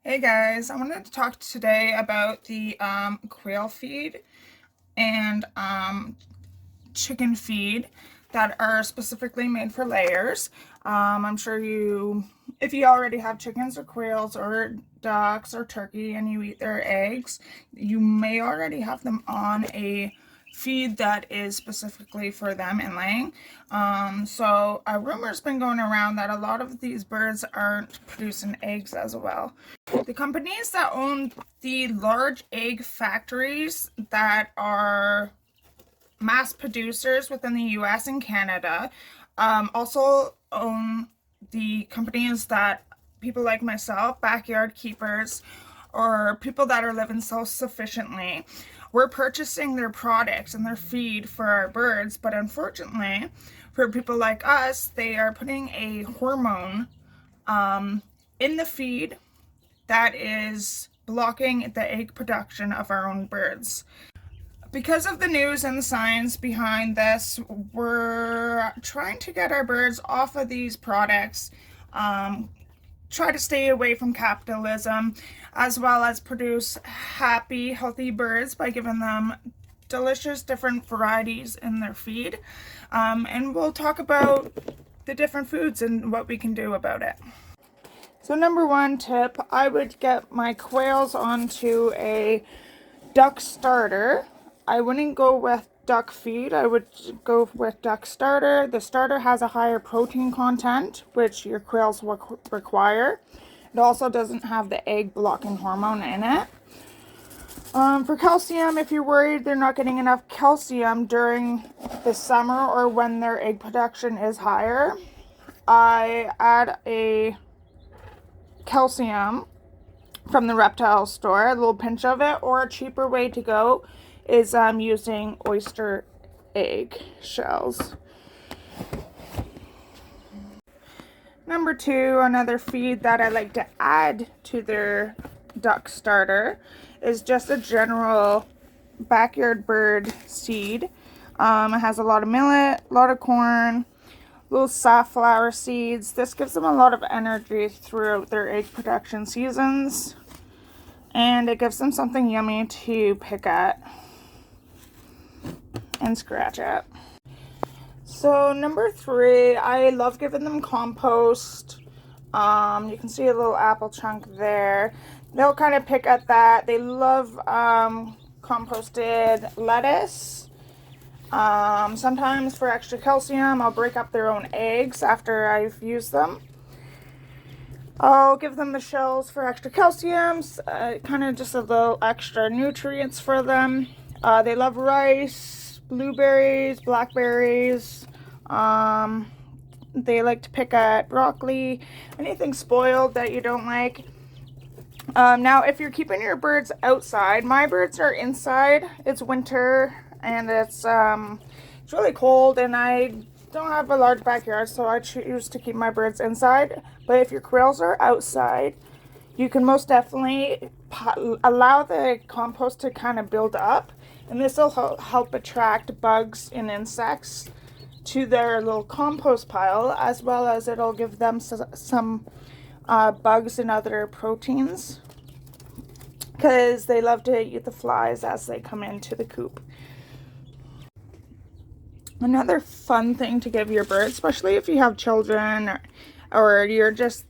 Hey guys, I wanted to talk today about the quail feed and chicken feed that are specifically made for layers. I'm sure if you already have chickens or quails or ducks or turkey and you eat their eggs, you may already have them on a feed that is specifically for them and laying. So a rumor's been going around that a lot of these birds aren't producing eggs as well. The companies that own the large egg factories that are mass producers within the US and Canada also own the companies that people like myself, backyard keepers, or people that are living self-sufficiently, we're purchasing their products and their feed for our birds, but unfortunately for people like us, they are putting a hormone in the feed that is blocking the egg production of our own birds. Because of the news and the science behind this, we're trying to get our birds off of these products, try to stay away from capitalism, as well as produce happy, healthy birds by giving them delicious different varieties in their feed. And we'll talk about the different foods and what we can do about it. So number one tip, I would get my quails onto a duck starter. I wouldn't go with duck feed. I would go with duck starter. The starter has a higher protein content, which your quails will require. It also doesn't have the egg blocking hormone in it. For calcium, if you're worried they're not getting enough calcium during the summer or when their egg production is higher, I add a calcium from the reptile store, a little pinch of it, or a cheaper way to go is using oyster egg shells. Number two, another feed that I like to add to their duck starter is just a general backyard bird seed. It has a lot of millet, a lot of corn, little safflower seeds. This gives them a lot of energy throughout their egg production seasons, and it gives them something yummy to pick at and scratch at. So number three, I love giving them compost. You can see a little apple chunk there. They'll kind of pick at that. They love composted lettuce. Sometimes for extra calcium, I'll break up their own eggs after I've used them. I'll give them the shells for extra calcium, kind of just a little extra nutrients for them. They love rice, blueberries, blackberries. They like to pick at broccoli, anything spoiled that you don't like. Now, if you're keeping your birds outside, my birds are inside. It's winter and it's really cold, and I don't have a large backyard, so I choose to keep my birds inside. But if your quails are outside, you can most definitely allow the compost to kind of build up, and this will help attract bugs and insects to their little compost pile, as well as it'll give them some bugs and other proteins, because they love to eat the flies as they come into the coop. Another fun thing to give your birds, especially if you have children or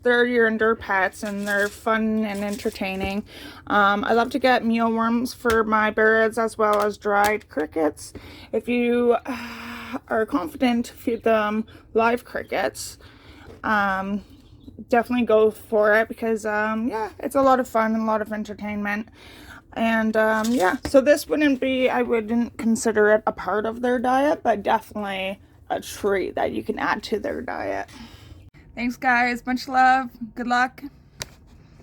they're your indoor pets and they're fun and entertaining. I love to get mealworms for my birds, as well as dried crickets. If you are confident to feed them live crickets, definitely go for it, because yeah, it's a lot of fun and a lot of entertainment. And yeah, so this I wouldn't consider it a part of their diet, but definitely a treat that you can add to their diet. Thanks guys, much love, good luck.